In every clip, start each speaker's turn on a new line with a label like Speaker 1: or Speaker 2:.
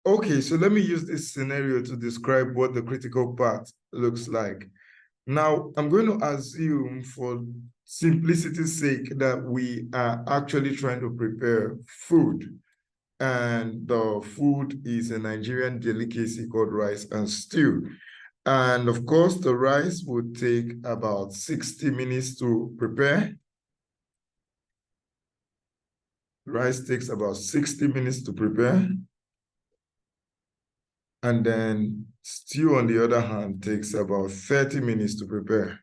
Speaker 1: Okay, so let me use this scenario to describe what the critical path looks like. Now, I'm going to assume for simplicity's sake that we are actually trying to prepare food. And the food is a Nigerian delicacy called rice and stew. And of course, the rice would take about 60 minutes to prepare. Rice takes about 60 minutes to prepare. And then stew, on the other hand, takes about 30 minutes to prepare.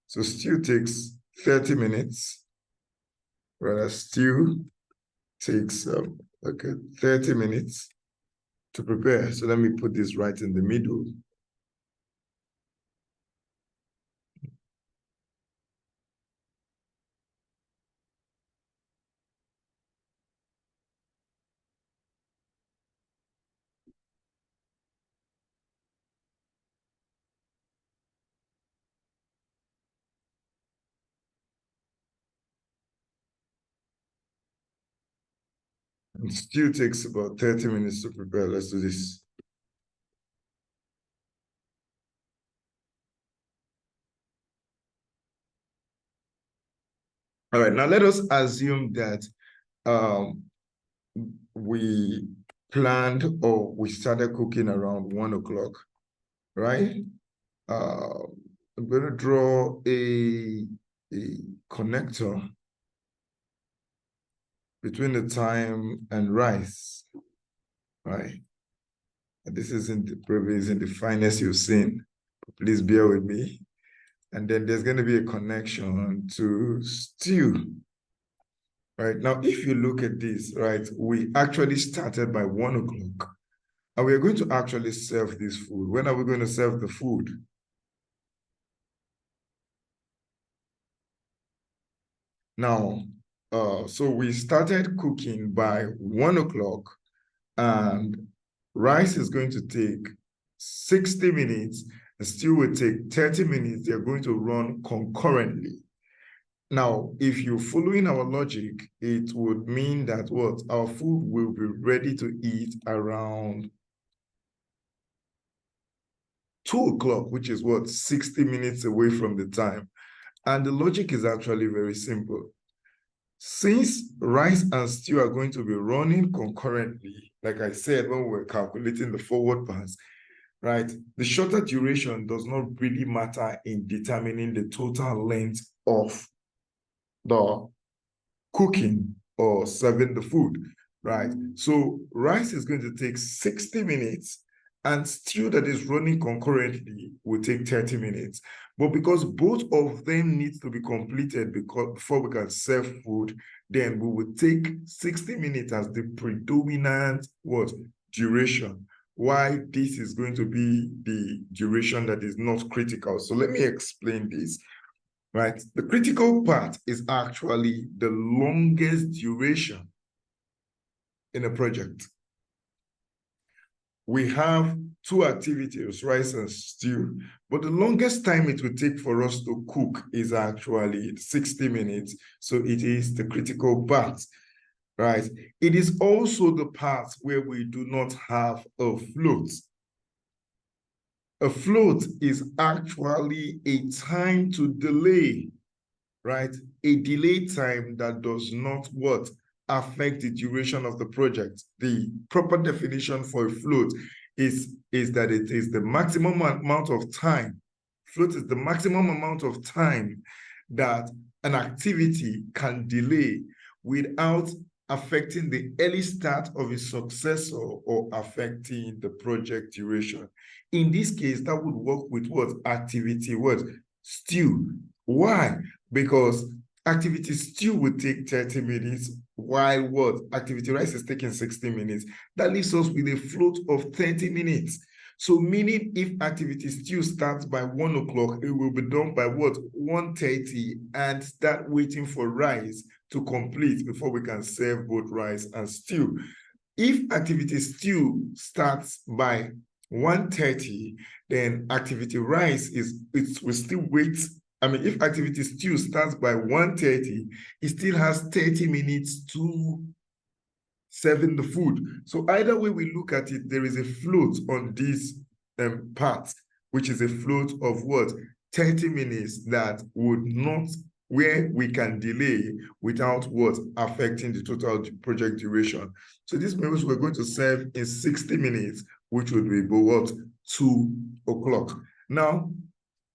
Speaker 1: So stew takes 30 minutes, whereas stew takes 30 minutes to prepare. So let me put this right in the middle. And stew takes about 30 minutes to prepare. Let's do this. All right, now let us assume that we planned or we started cooking around 1 o'clock, right? I'm going to draw a connector between the time and rice, right? And this probably isn't the finest you've seen. Please bear with me. And then there's going to be a connection to stew. Right now, if you look at this, right, we actually started by 1 o'clock, and we're going to actually serve this food. When are we going to serve the food? Now, so we started cooking by 1 o'clock, and rice is going to take 60 minutes, and stew will take 30 minutes. They're going to run concurrently. Now, if you're following our logic, it would mean that what? Our food will be ready to eat around 2 o'clock, which is what? 60 minutes away from the time. And the logic is actually very simple. Since rice and stew are going to be running concurrently, like I said, when we were calculating the forward pass, right? The shorter duration does not really matter in determining the total length of the cooking or serving the food, right? So rice is going to take 60 minutes and stew that is running concurrently will take 30 minutes. But because both of them need to be completed before we can serve food, then we will take 60 minutes as the predominant duration. Why this is going to be the duration that is not critical. So let me explain this. Right? The critical part is actually the longest duration in a project. We have two activities, rice and stew, but the longest time it will take for us to cook is actually 60 minutes. So it is the critical part, right? It is also the part where we do not have a float. A float is actually a time to delay, right? A delay time that does not affect the duration of the project. The proper definition for a float is that it is the maximum amount of time. Float is the maximum amount of time that an activity can delay without affecting the early start of a successor or affecting the project duration. In this case, that would work with activity stew. Why? Because activity stew would take 30 minutes, while activity rice is taking 60 minutes. That leaves us with a float of 30 minutes. So meaning if activity stew starts by 1 o'clock, it will be done by 1:30 and start waiting for rice to complete before we can serve both rice and stew. If activity stew starts by 1:30, then activity rice will still wait. I mean, if activity stew starts by 1:30, it still has 30 minutes to serving the food. So either way we look at it, there is a float on this part, which is a float of what? 30 minutes that would not, where we can delay without what? Affecting the total project duration. So this means we're going to serve in 60 minutes, which would be about what? 2 o'clock. Now,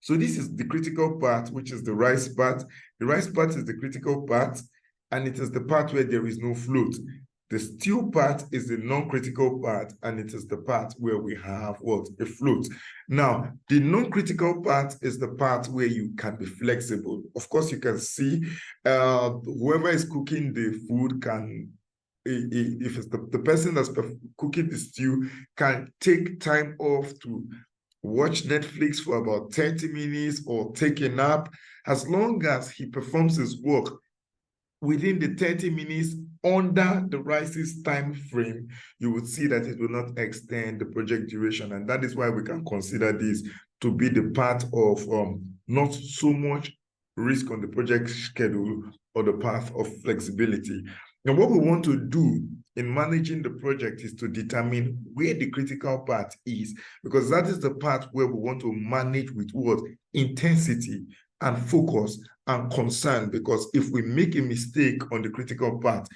Speaker 1: so this is the critical part, which is the rice part. The rice part is the critical part, and it is the part where there is no float. The stew part is the non-critical part, and it is the part where we have what? A float. Now, the non-critical part is the part where you can be flexible. Of course, you can see whoever is cooking the food can, if it's the person that's cooking the stew, can take time off to watch Netflix for about 30 minutes or take a nap. As long as he performs his work within the 30 minutes under the rice's time frame, you would see that it will not extend the project duration. And that is why we can consider this to be the part of not so much risk on the project schedule or the path of flexibility. And what we want to do in managing the project is to determine where the critical part is, because that is the part where we want to manage with what? Intensity and focus and concern. Because if we make a mistake on the critical part,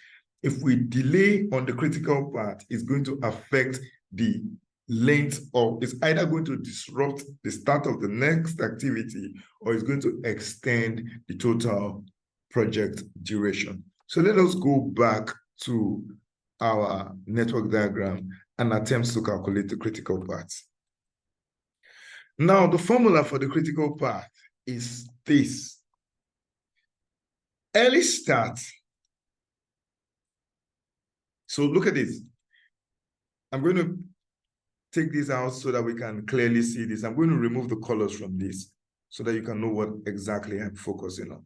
Speaker 1: if we delay on the critical part, it's going to affect the length of, it's either going to disrupt the start of the next activity or it's going to extend the total project duration. So let us go back to our network diagram and attempt to calculate the critical parts. Now, the formula for the critical path is this. Early start. So look at this. I'm going to take this out so that we can clearly see this. I'm going to remove the colors from this so that you can know what exactly I'm focusing on.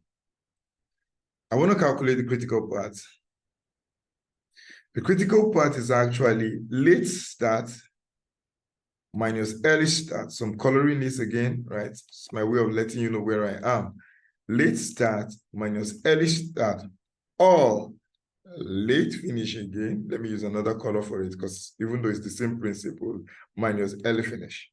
Speaker 1: I want to calculate the critical part. The critical part is actually late start minus early start. So I'm coloring this again, right? It's my way of letting you know where I am. Late start minus early start, or late finish again. Let me use another color for it, because even though it's the same principle, minus early finish.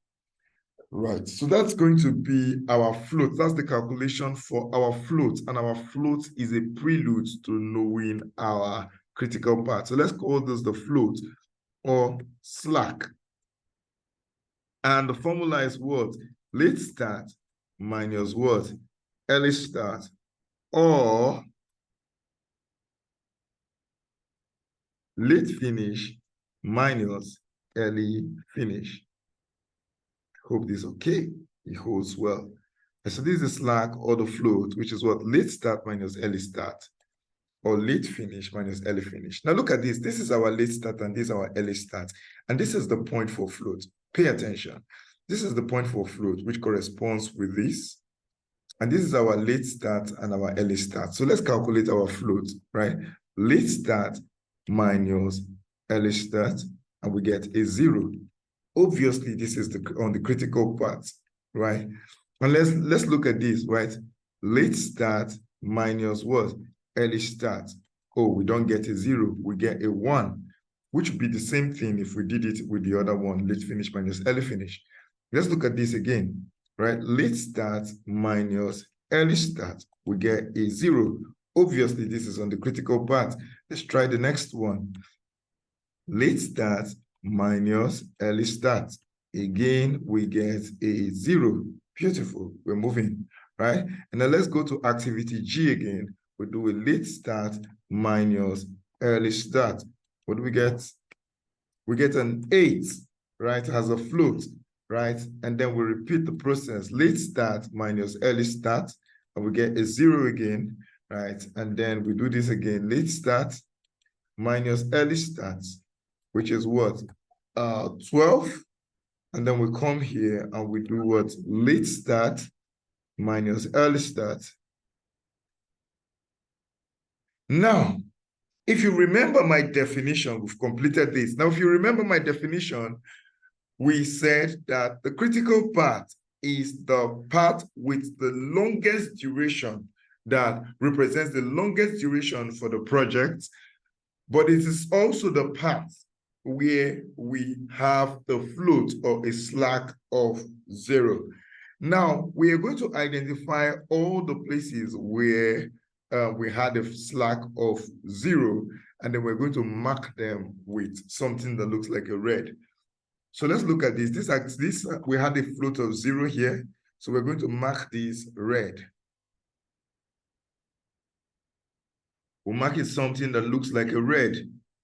Speaker 1: Right, so that's going to be our float. That's the calculation for our float, and our float is a prelude to knowing our critical part. So let's call this the float or slack. And the formula is what? Late start minus what? Early start, or late finish minus early finish. Hope this is okay. It holds well. And so this is the slack or the float, which is what? Late start minus early start, or late finish minus early finish. Now look at this. This is our late start and this is our early start. And this is the point for float. Pay attention. This is the point for float, which corresponds with this. And this is our late start and our early start. So let's calculate our float, right? Late start minus early start, and we get a 0. Obviously, this is on the critical part, right? And let's look at this, right? Late start minus what? Early start. Oh, we don't get a 0, we get a 1, which would be the same thing if we did it with the other one, late finish minus early finish. Let's look at this again, right? Late start minus early start, we get a 0. Obviously, this is on the critical part. Let's try the next one. Late start minus early start. Again, we get a 0. Beautiful. We're moving, right? And then let's go to activity G again. We do a late start minus early start. What do we get? We get an 8, right, as a float, right? And then we repeat the process. Late start minus early start, and we get a 0 again, right? And then we do this again. Late start minus early start, which is what? 12. And then we come here and we do what? Late start minus early start. Now, if you remember my definition, we've completed this. Now, if you remember my definition, we said that the critical path is the path with the longest duration, that represents the longest duration for the project, but it is also the path where we have the float or a slack of 0. Now, we are going to identify all the places where we had a slack of 0, and then we're going to mark them with something that looks like a red. So let's look at this. We had a float of 0 here. So we're going to mark this red. We'll mark it something that looks like a red,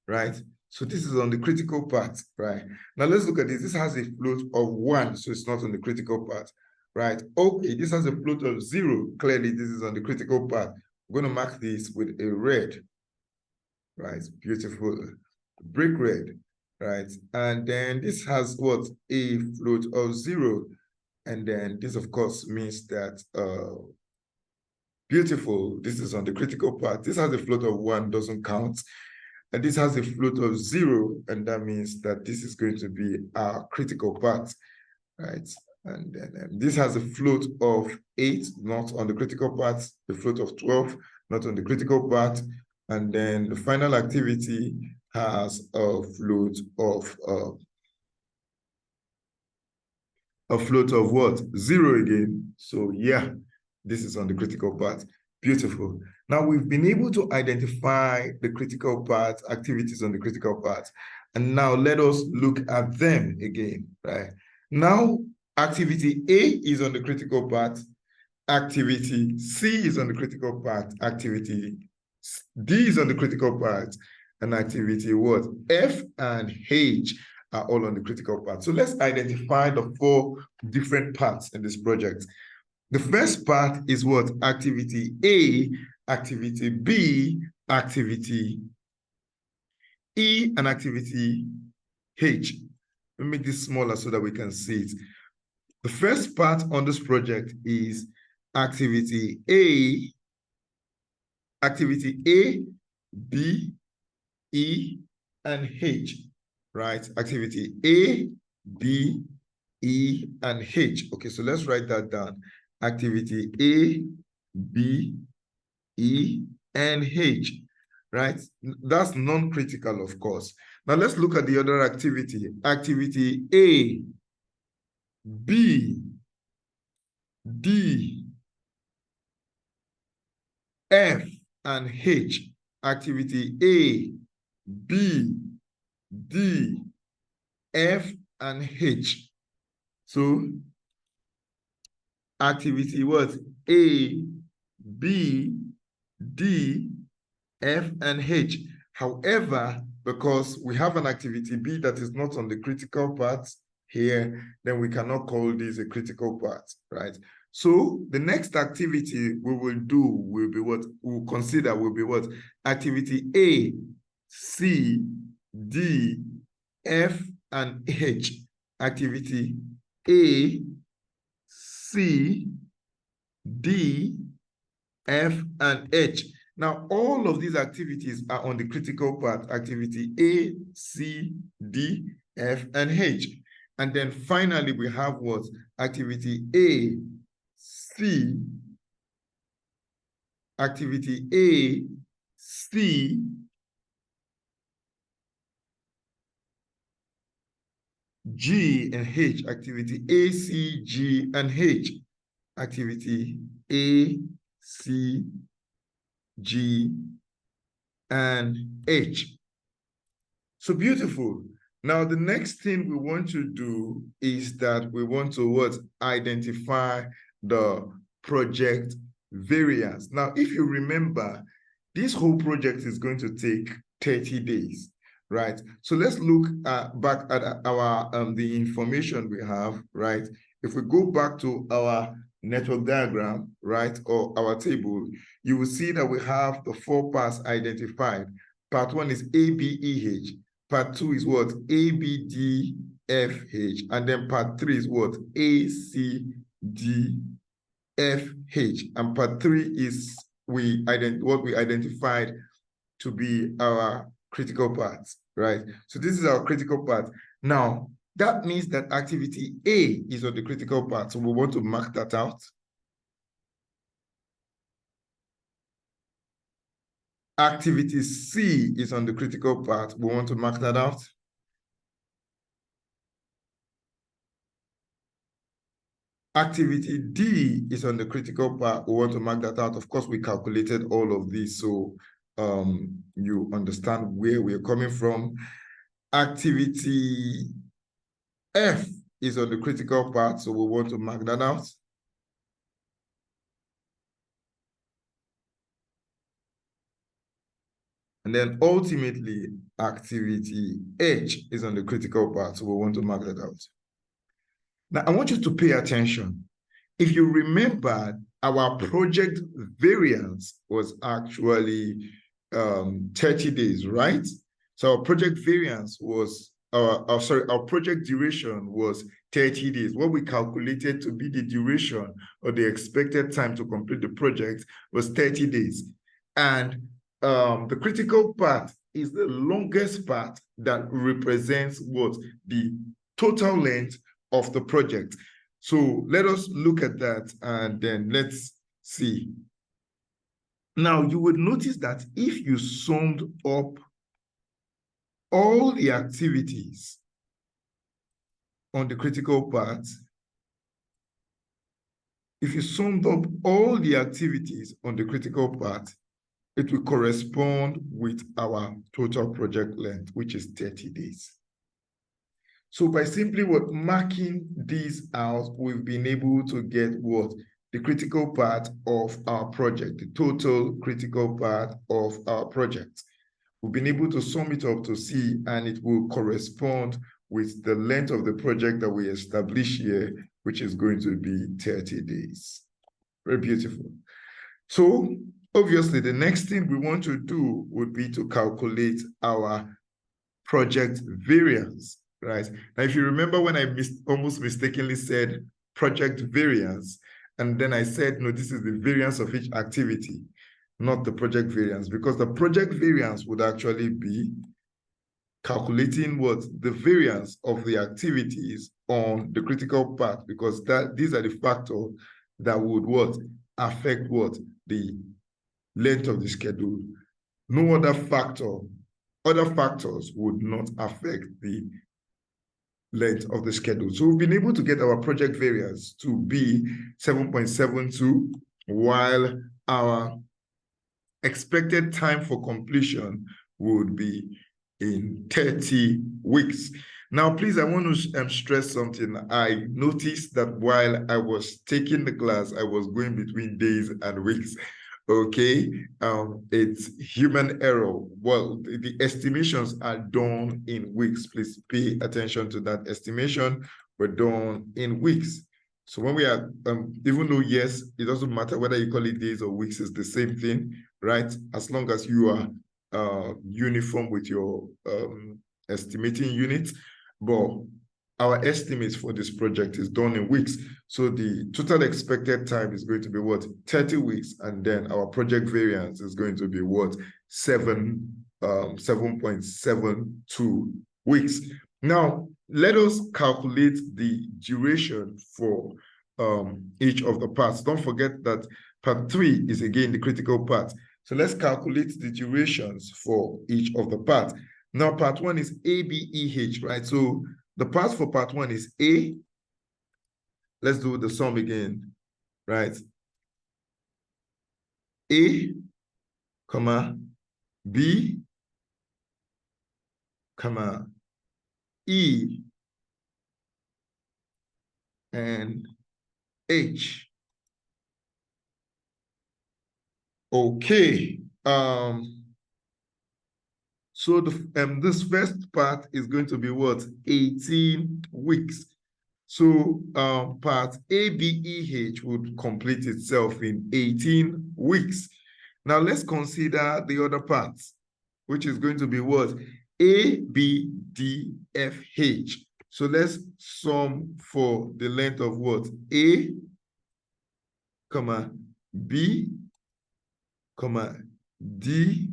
Speaker 1: right? So this is on the critical part, right? Now let's look at this. This has a float of 1, so it's not on the critical part, right? Okay, this has a float of 0. Clearly, this is on the critical part. We're going to mark this with a red, right? Beautiful. Brick red, right? And then this has what? A float of 0. And then this, of course, means that beautiful, this is on the critical part. This has a float of 1, doesn't count. And this has a float of 0, and that means that this is going to be our critical part, right? And then this has a float of 8, not on the critical part. The float of 12, not on the critical part. And then the final activity has a float of what? 0 again. So yeah, this is on the critical part. Beautiful. Now we've been able to identify the critical part, activities on the critical part. And now let us look at them again, right? Now, activity A is on the critical part. Activity C is on the critical part. Activity D is on the critical part. And activity what? F and H are all on the critical part. So let's identify the 4 different parts in this project. The first part is what? Activity A, activity B, activity E, and activity H. Let me make this smaller so that we can see it. The first part on this project is activity A, B, E, and H, right? Activity A, B, E, and H. Okay, so let's write that down. Activity A, B, E, and H, right? That's non-critical, of course. Now let's look at the other activity. Activity A, B, D, F, and H. Activity A, B, D, F, and H. So activity what? A, B, D, F, and H. However, because we have an activity B that is not on the critical part here, then we cannot call this a critical part, right? So the next activity we will do will be what we'll consider will be what? Activity A, C, D, F, and H. Activity A, C, D, F, and H. Now, all of these activities are on the critical part, activity A, C, D, F, and H. And then finally, we have what? Activity A, C, activity A, C, G, and H. Activity A, C, G, and H. Activity A, C, G, and H. So beautiful. Now, the next thing we want to do is that we want to what? Identify the project variance. Now, if you remember, this whole project is going to take 30 days, right? So let's look back at our the information we have, right? If we go back to our network diagram, right, or our table, you will see that we have the 4 parts identified. Part 1 is ABEH. Part 2 is what? ABDFH. And then part 3 is what? ACDFH. And part 3 is what we identified to be our critical part, right? So this is our critical part. Now, that means that activity A is on the critical part. So we want to mark that out. Activity C is on the critical part. We want to mark that out. Activity D is on the critical part. We want to mark that out. Of course, we calculated all of this, so you understand where we're coming from. Activity F is on the critical part, so we want to mark that out. And then ultimately, activity H is on the critical part, so we want to mark that out. Now, I want you to pay attention. If you remember, our project variance was actually 30 days, right? So our project variance was, our project duration was 30 days. What we calculated to be the duration or the expected time to complete the project was 30 days. And the critical part is the longest part that represents what? The total length of the project. So let us look at that and then let's see. Now, you would notice that if you summed up all the activities on the critical part, if you summed up all the activities on the critical part, it will correspond with our total project length, which is 30 days. So by simply marking these out, we've been able to get what? The critical part of our project, the total critical part of our project. We've been able to sum it up to see, and it will correspond with the length of the project that we establish here, which is going to be 30 days. Very beautiful. So obviously, the next thing we want to do would be to calculate our project variance, right? Now, if you remember when I almost mistakenly said project variance, and then I said, no, this is the variance of each activity, not the project variance, because the project variance would actually be calculating what? The variance of the activities on the critical part, because these are the factors that would what? Affect what? The length of the schedule. No other factors would not affect the length of the schedule. So we've been able to get our project variance to be 7.72, while our expected time for completion would be in 30 weeks. Now, please, I want to stress something. I noticed that while I was taking the class, I was going between days and weeks. Okay, it's human error. Well, the estimations are done in weeks. Please pay attention to that. Estimation were done in weeks. So when we are, even though, yes, it doesn't matter whether you call it days or weeks, it's the same thing, right? As long as you are uniform with your estimating units. But our estimates for this project is done in weeks. So the total expected time is going to be what? 30 weeks. And then our project variance is going to be what? 7.72 weeks. Now, let us calculate the duration for each of the parts. Don't forget that part 3 is again the critical part. So let's calculate the durations for each of the parts. Now, part 1 is A, B, E, H, right? So the part for part 1 is A. Let's do the sum again, right? A, comma, B, comma, E, and H. Okay. So this first part is going to be what? 18 weeks. So part A, B, E, H would complete itself in 18 weeks. Now let's consider the other parts, which is going to be what? A, B, D, F, H. So let's sum for the length of what? A, comma, B, comma, D,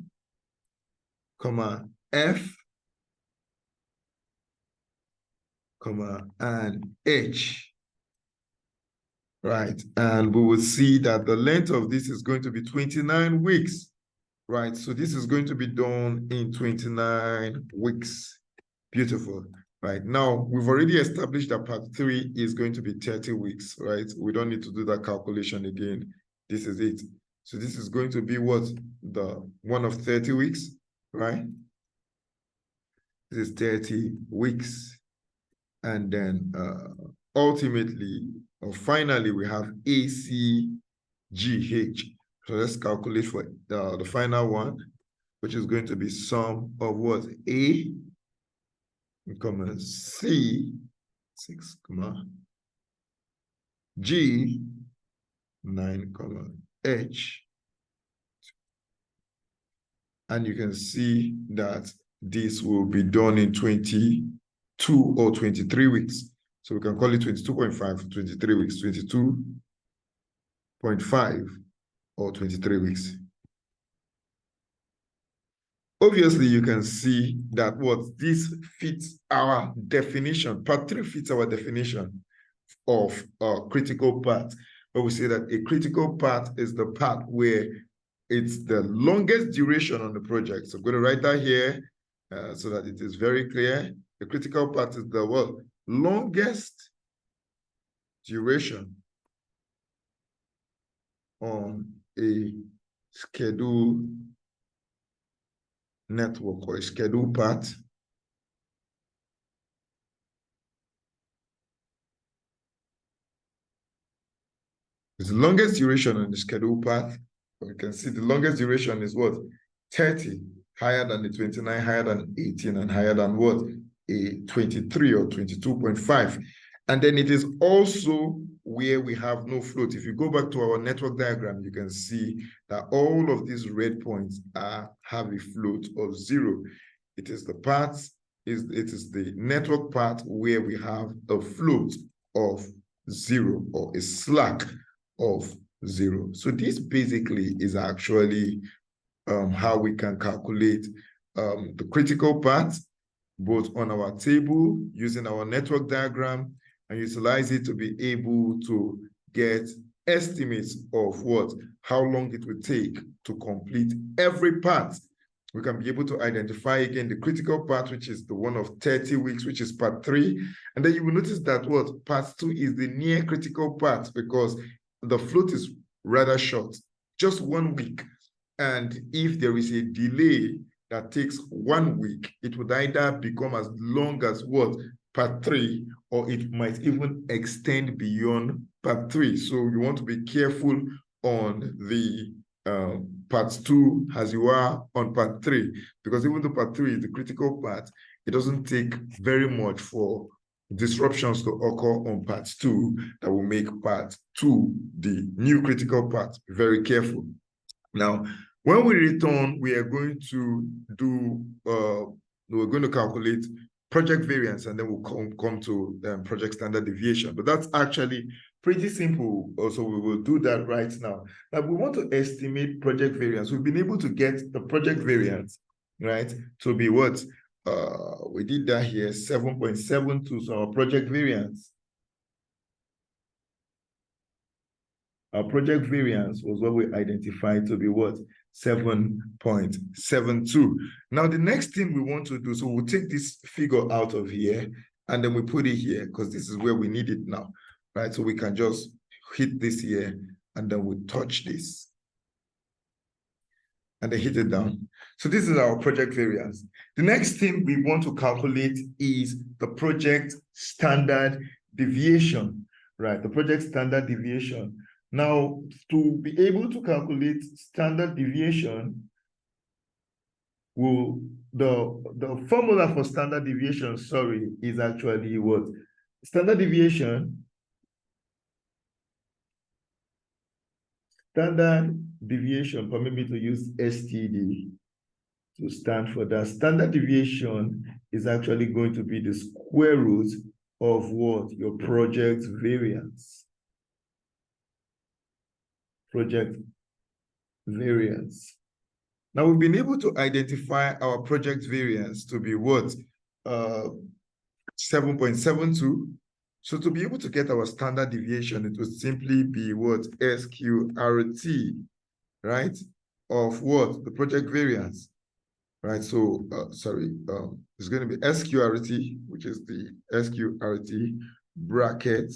Speaker 1: comma, F, comma, and H, right? And we will see that the length of this is going to be 29 weeks, right? So this is going to be done in 29 weeks. Beautiful, right? Now, we've already established that part 3 is going to be 30 weeks, right? We don't need to do that calculation again. This is it. So this is going to be what? The one of 30 weeks, right? This is 30 weeks. And then ultimately, or finally, we have ACGH. So let's calculate for the final one, which is going to be sum of what? A, comma, C, 6, comma, G, 9, comma, H. And you can see that this will be done in 22 or 23 weeks. So we can call it 22.5, 23 weeks, 22.5 or 23 weeks. Obviously, you can see that what this fits our definition. Part 3 fits our definition of a critical path, where we say that a critical path is the path where it's the longest duration on the project. So I'm going to write that here so that it is very clear. The critical path is the what? Longest duration on a schedule network or a schedule path. It's the longest duration on the schedule path. You can see the longest duration is what? 30, higher than the 29, higher than 18, and higher than what? A 23 or 22.5. And then it is also where we have no float. If you go back to our network diagram, you can see that all of these red points have a float of 0. It is the path, it is the network path where we have a float of 0 or a slack of 0. So this basically is actually how we can calculate the critical path, both on our table, using our network diagram, and utilize it to be able to get estimates of how long it will take to complete every part. We can be able to identify again the critical part, which is the one of 30 weeks, which is part 3. And then you will notice that part 2 is the near critical part, because the float is rather short, just 1 week. And if there is a delay that takes 1 week, it would either become as long as part 3, or it might even extend beyond part 3. So you want to be careful on the part 2 as you are on part 3, because even though part 3 is the critical part, it doesn't take very much for disruptions to occur on part 2 that will make part 2 the new critical part. Be very careful. Now, when we return, we are going to do, we're going to calculate project variance, and then we'll come to project standard deviation. But that's actually pretty simple. Also, we will do that right now. Now, we want to estimate project variance. We've been able to get the project variance, right, to be what? We did that here, 7.72. So our project variance. Our project variance was what we identified to be what? 7.72. Now, the next thing we want to do, so we'll take this figure out of here, and then we put it here, because this is where we need it now, right? So we can just hit this here, and then we touch this, and then hit it down. So this is our project variance. The next thing we want to calculate is the project standard deviation, right? The project standard deviation. Now, to be able to calculate standard deviation, the formula for standard deviation, is actually what? Standard deviation permit me to use STD to stand for that. Standard deviation is actually going to be the square root of what? Your project variance. Project variance. Now we've been able to identify our project variance to be what? 7.72. So to be able to get our standard deviation, it would simply be what? SQRT, right? Of what? The project variance, right? So, it's going to be SQRT, which is the SQRT bracket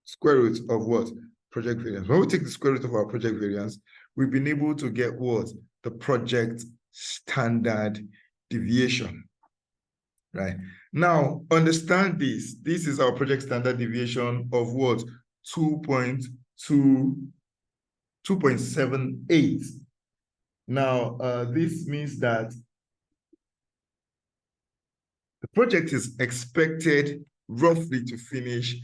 Speaker 1: square root of what? Project variance. When we take the square root of our project variance, we've been able to get what? The project standard deviation, right? Now, understand this. This is our project standard deviation of what? 2.78. Now, this means that the project is expected roughly to finish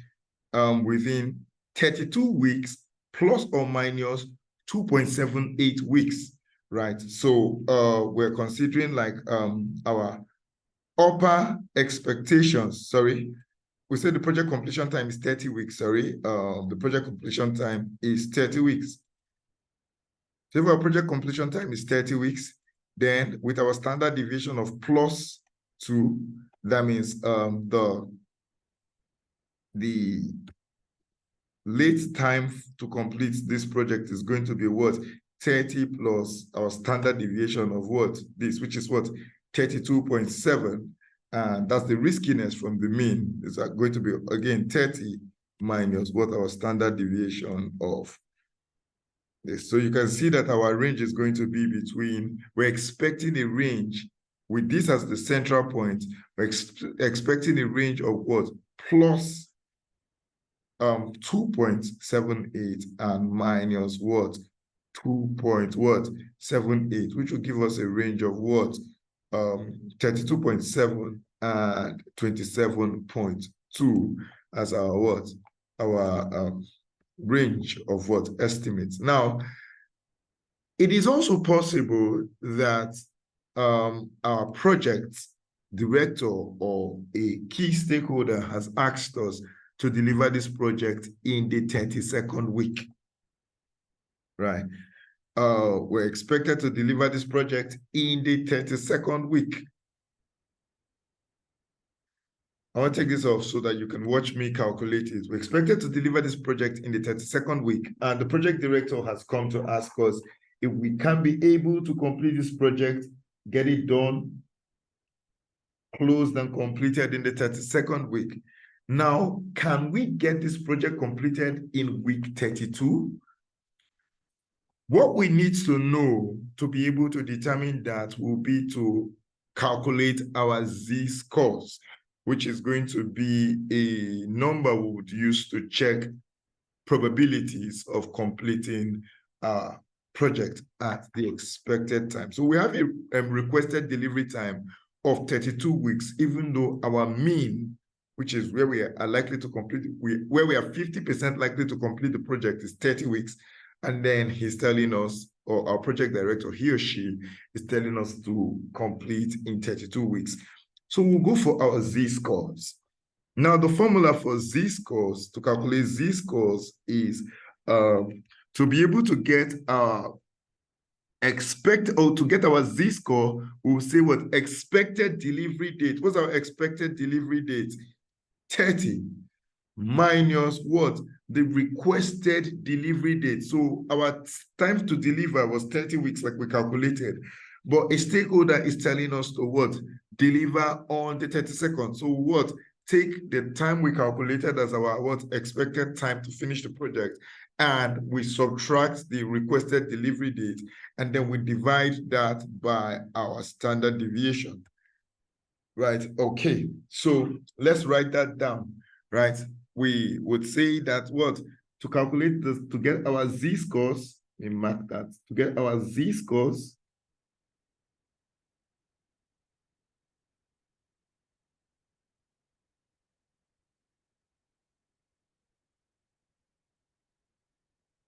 Speaker 1: within 32 weeks plus or minus 2.78 weeks, right? So we're considering like our upper expectations, we said the project completion time is 30 weeks, the project completion time is 30 weeks. So if our project completion time is 30 weeks, then with our standard deviation of +2, that means the late time to complete this project is going to be what? 30 plus our standard deviation of what? This, which is what? 32.7. And that's the riskiness from the mean. It's going to be, again, 30 minus what our standard deviation of this. So you can see that our range is going to be between, we're expecting a range with this as the central point, we're expecting a range of what? Plus 2.78 and minus what? 2.78, which will give us a range of what? 32.7 and 27.2 as our what? Our range of what? Estimates. Now, it is also possible that our project director or a key stakeholder has asked us to deliver this project in the 32nd week, right? We're expected to deliver this project in the 32nd week. I want to take this off so that you can watch me calculate it. We're expected to deliver this project in the 32nd week, and the project director has come to ask us if we can be able to complete this project, get it done, closed and completed in the 32nd week. Now, can we get this project completed in week 32? What we need to know to be able to determine that will be to calculate our z-scores, which is going to be a number we would use to check probabilities of completing a project at the expected time. So we have a requested delivery time of 32 weeks, even though our mean, which is where we are likely to complete, where we are 50% likely to complete the project, is 30 weeks. And then he's telling us, or our project director, he or she is telling us to complete in 32 weeks. So we'll go for our z-scores. Now, the formula for z-scores, to calculate z-scores, is to be able to get our to get our z-score, we'll say what? Expected delivery date. What's our expected delivery date? 30 minus what? The requested delivery date. So our time to deliver was 30 weeks, like we calculated. But a stakeholder is telling us to what? Deliver on the 32nd. So what? Take the time we calculated as our what? Expected time to finish the project, and we subtract the requested delivery date, and then we divide that by our standard deviation. Right? Okay. So let's write that down. Right? We would say that what? To calculate this, to get our z-scores, we mark that, to get our z-scores,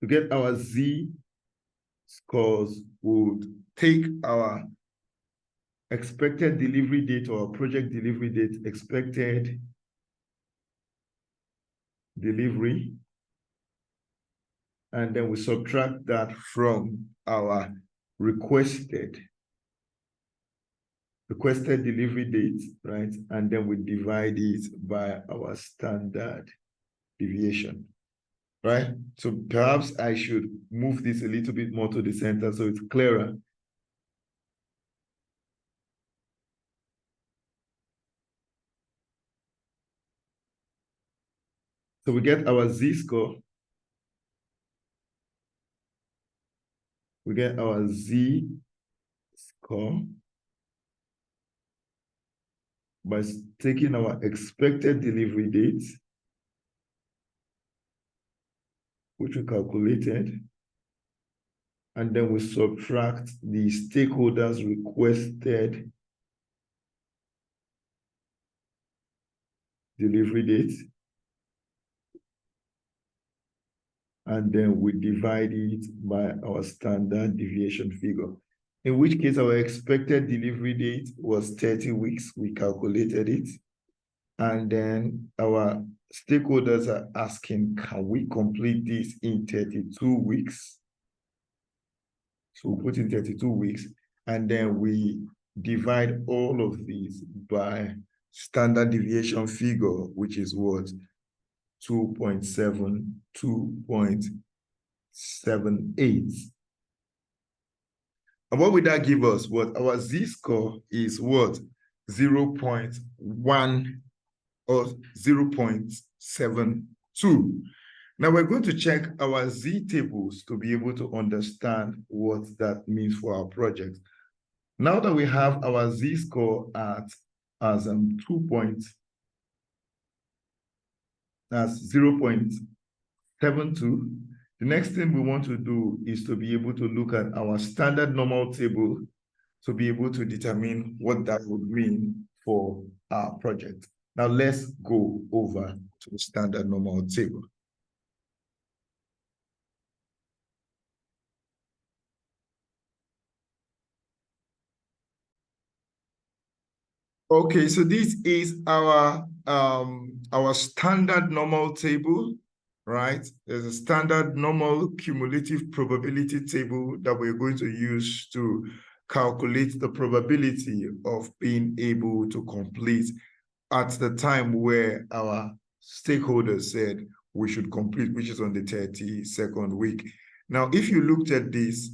Speaker 1: to get our z-scores, would take our expected delivery date or project delivery date, expected delivery, and then we subtract that from our requested requested delivery date, right? And then we divide it by our standard deviation, right? So perhaps I should move this a little bit more to the center so it's clearer. So we get our z-score. We get our z-score by taking our expected delivery date, which we calculated, and then we subtract the stakeholders' requested delivery date, and then we divide it by our standard deviation figure. In which case our expected delivery date was 30 weeks. We calculated it. And then our stakeholders are asking, can we complete this in 32 weeks? So we put in 32 weeks, and then we divide all of these by standard deviation figure, which is what? 2.7, 2.78. And what would that give us? What our z-score is what? 0.1 or 0.72. Now we're going to check our z-tables to be able to understand what that means for our project. Now that we have our z-score as 0.72, the next thing we want to do is to be able to look at our standard normal table to be able to determine what that would mean for our project. Now let's go over to the standard normal table. Okay, so this is our standard normal table, right? There's a standard normal cumulative probability table that we're going to use to calculate the probability of being able to complete at the time where our stakeholders said we should complete, which is on the 32nd week. Now, if you looked at this,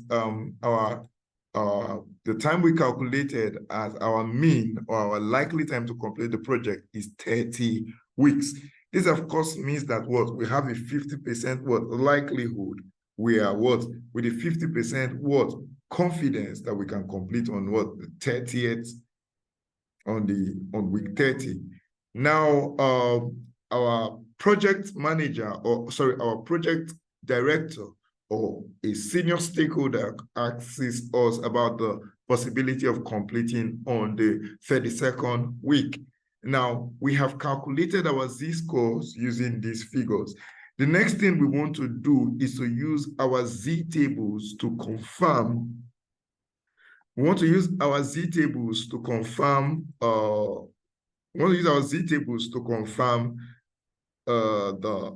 Speaker 1: the time we calculated as our mean or our likely time to complete the project is 30 weeks. This, of course, means that what? We have a 50% what? Likelihood. We are what? With a 50% what? Confidence that we can complete on what? The 30th, on week 30. Now, our project manager, or sorry, our project director or a senior stakeholder asks us about the possibility of completing on the 32nd week. Now, we have calculated our z-scores using these figures. The next thing we want to do is to use our z-tables to confirm. We want to use our z-tables to confirm the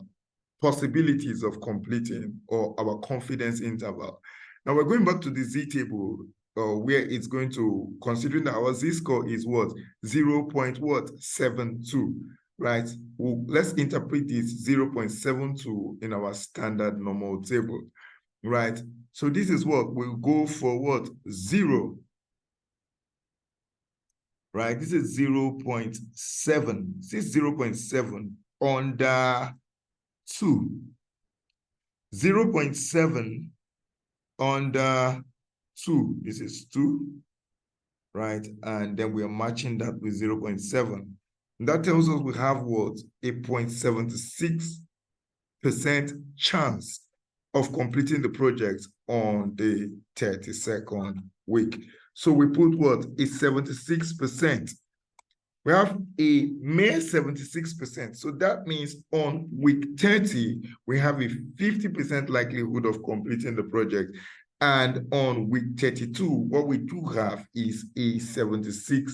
Speaker 1: possibilities of completing or our confidence interval. Now we're going back to the z-table where it's going to, considering that our z-score is what? 0.72, right? Well, let's interpret this 0.72 in our standard normal table, right? So this is what we'll go for what? 0. Right, this is 0.7. This is 0.7 under 2. 0.7 under 2. This is 2, right? And then we are matching that with 0.7. That tells us we have what? A 0.76% chance of completing the project on the 32nd week. So we put what? A 76%. We have a mere 76%. So that means on week 30, we have a 50% likelihood of completing the project. And on week 32, what we do have is a 76%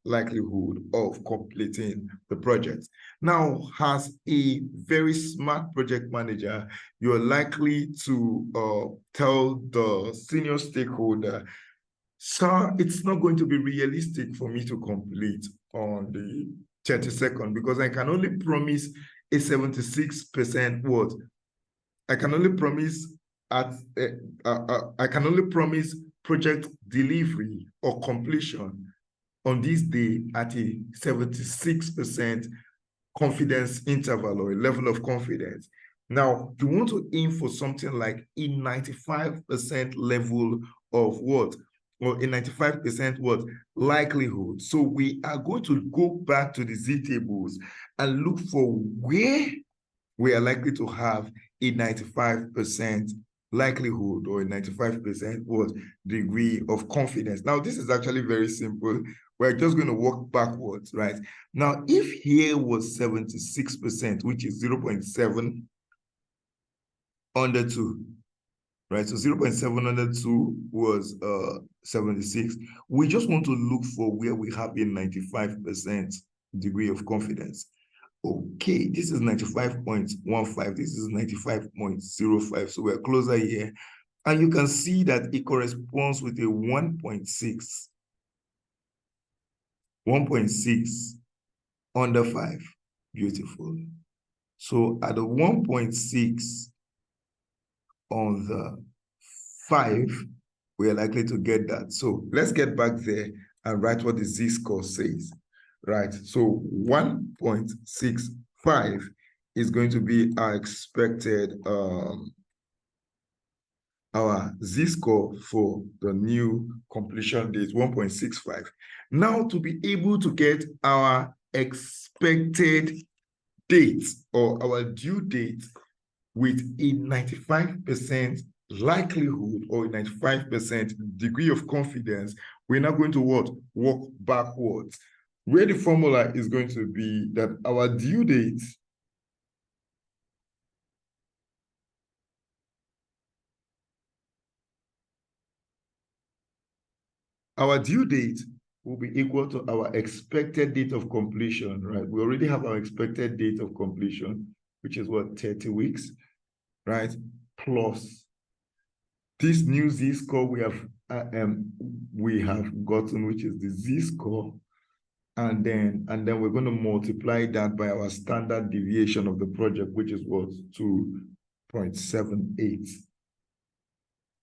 Speaker 1: likelihood of completing the project. Now, as a very smart project manager, you're likely to tell the senior stakeholder, So it's not going to be realistic for me to complete on the 32nd because I can only promise a 76% what? I can only promise I can only promise project delivery or completion on this day at a 76% confidence interval or a level of confidence. Now, you want to aim for something like a 95% level of what? Or a 95% what? Likelihood. So we are going to go back to the Z tables and look for where we are likely to have a 95% likelihood or a 95% what degree of confidence. Now, this is actually very simple. We're just going to work backwards, right? Now, if here was 76%, which is 0.7 under 2, right? So 0.7 under 2 was 76. We just want to look for where we have a 95% degree of confidence. Okay, this is 95.15. This is 95.05. So we're closer here. And you can see that it corresponds with a 1.6. 1.6 under 5. Beautiful. So at the 1.6 on the 5, we are likely to get that. So let's get back there and write what the z-score says. Right, so 1.65 is going to be our expected our z-score for the new completion date, 1.65. Now, to be able to get our expected date or our due date with a 95% likelihood or a 95% degree of confidence, we're now going to what? Work backwards. Where the formula is going to be that our due date will be equal to our expected date of completion, right? We already have our expected date of completion, which is what, 30 weeks, right? Plus this new z-score we have gotten, which is the z-score. And then we're going to multiply that by our standard deviation of the project, which is what? 2.78.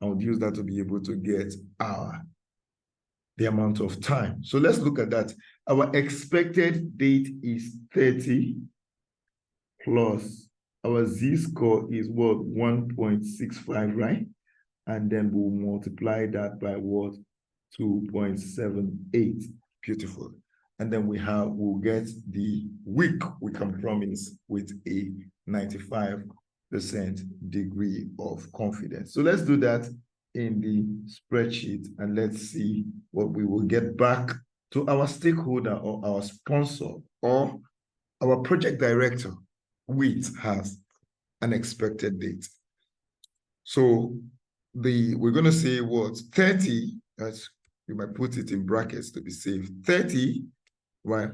Speaker 1: I would use that to be able to get the amount of time. So let's look at that. Our expected date is 30 plus our z-score is what? 1.65, right? And then we'll multiply that by what? 2.78. Beautiful. And then we'll get the week we can promise with a 95% degree of confidence. So let's do that in the spreadsheet and let's see what we will get back to our stakeholder or our sponsor or our project director, which has an expected date. So we're going to say what? 30, that's, you might put it in brackets to be safe, 30, right,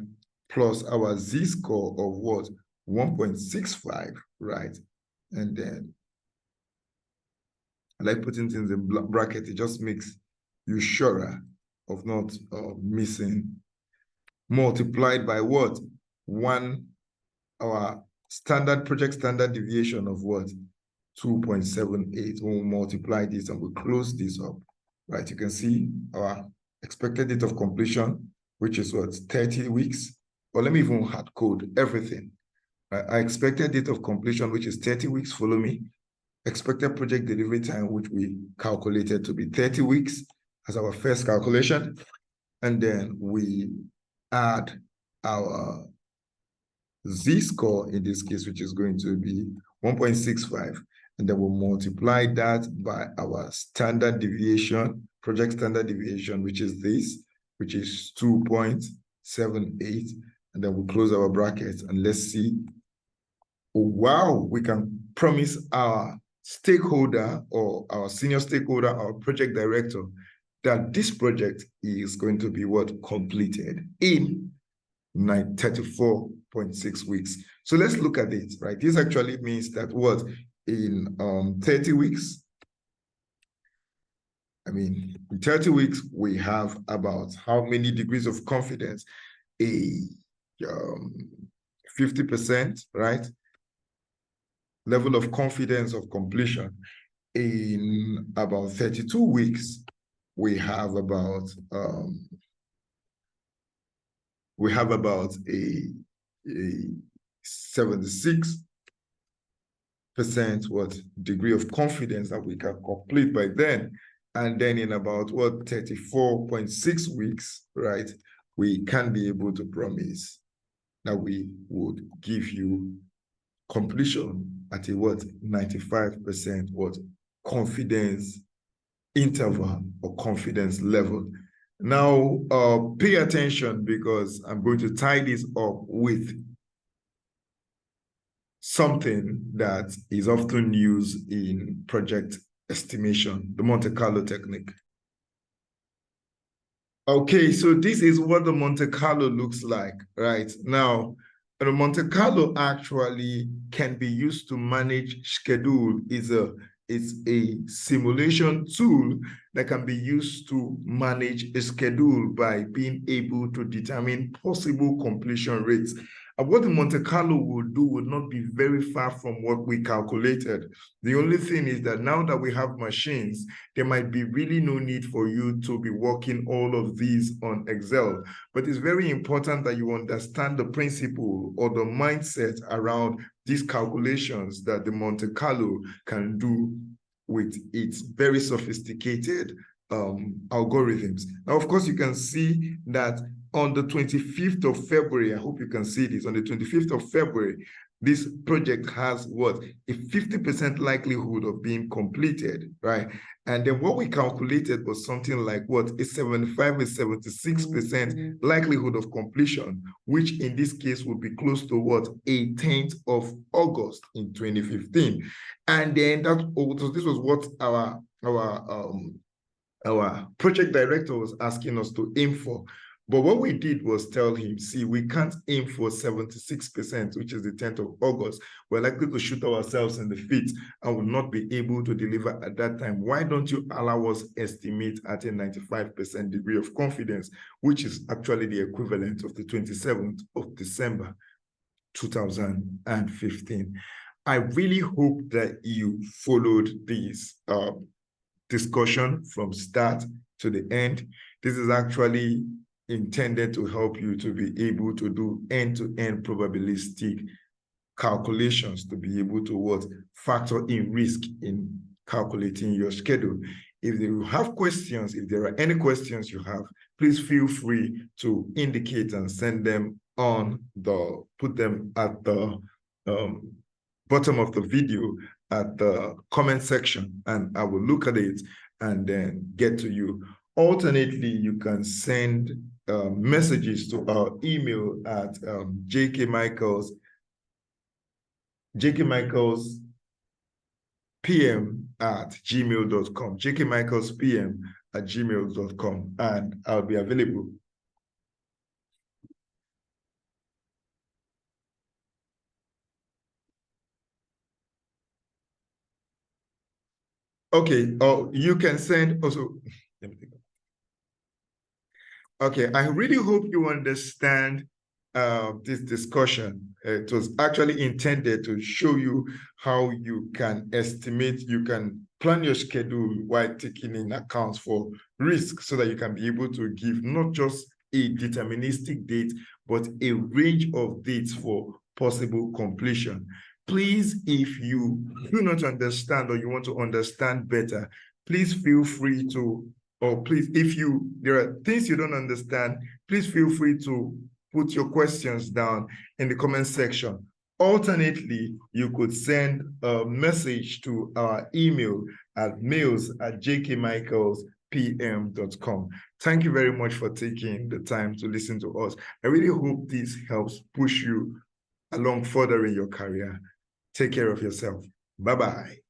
Speaker 1: plus our z-score of what? 1.65, right? And then I like putting things in bracket. It just makes you surer of not missing. Multiplied by what? Our project standard deviation of what? 2.78. When we multiply this and we close this up, right? You can see our expected date of completion, which is what? 30 weeks. Or let me even hard code everything. Our expected date of completion, which is 30 weeks, follow me. Expected project delivery time, which we calculated to be 30 weeks as our first calculation. And then we add our z-score in this case, which is going to be 1.65. And then we'll multiply that by our standard deviation, project standard deviation, which is this, which is 2.78. And then we'll close our brackets and let's see. Oh, wow, we can promise our stakeholder or our senior stakeholder, our project director, that this project is going to be what? Completed in 34.6 weeks. So let's look at it, right? This actually means that what? In 30 weeks, I mean, in 30 weeks, we have about how many degrees of confidence? 50%, right? Level of confidence of completion. In about 32 weeks, we have about a 76% what degree of confidence that we can complete by then. And then in about 34.6 weeks, right, we can be able to promise that we would give you completion at a 95% confidence interval or confidence level. Now, pay attention, because I'm going to tie this up with something that is often used in project estimation, the Monte Carlo technique. Okay, so this is what the Monte Carlo looks like, right? Now, the Monte Carlo actually can be used to manage schedule. It's a simulation tool that can be used to manage a schedule by being able to determine possible completion rates. And what the Monte Carlo would do would not be very far from what we calculated. The only thing is that now that we have machines, there might be really no need for you to be working all of these on Excel. But it's very important that you understand the principle or the mindset around these calculations that the Monte Carlo can do with its very sophisticated algorithms. Now, of course, you can see that on the 25th of February, I hope you can see this, on the 25th of February, this project has what? A 50% likelihood of being completed, right? And then what we calculated was something like what? A 75 or 76% likelihood of completion, which in this case would be close to what? 18th of August in 2015. And then this was what our project director was asking us to aim for. But what we did was tell him, see, we can't aim for 76%, which is the 10th of August. We're likely to shoot ourselves in the feet and will not be able to deliver at that time. Why don't you allow us estimate at a 95% degree of confidence, which is actually the equivalent of the 27th of December, 2015. I really hope that you followed this discussion from start to the end. This is actually intended to help you to be able to do end-to-end probabilistic calculations, to be able to factor in risk in calculating your schedule. If you have questions, if there are any questions you have, please feel free to indicate and send them put them at the bottom of the video at the comment section, and I will look at it and then get to you. Alternately, you can send messages to our email at jkmichaelspm@gmail.com, jkmichaelspm@gmail.com, and I'll be available. Okay, you can send also. Let me think. Okay, I really hope you understand this discussion. It was actually intended to show you how you can estimate, you can plan your schedule while taking in account for risk, so that you can be able to give not just a deterministic date, but a range of dates for possible completion. Please, if you do not understand or you want to understand better, please feel free to, or please, if there are things you don't understand, please feel free to put your questions down in the comment section. Alternately, you could send a message to our email at mails@jkmichaelspm.com. Thank you very much for taking the time to listen to us. I really hope this helps push you along further in your career. Take care of yourself. Bye-bye.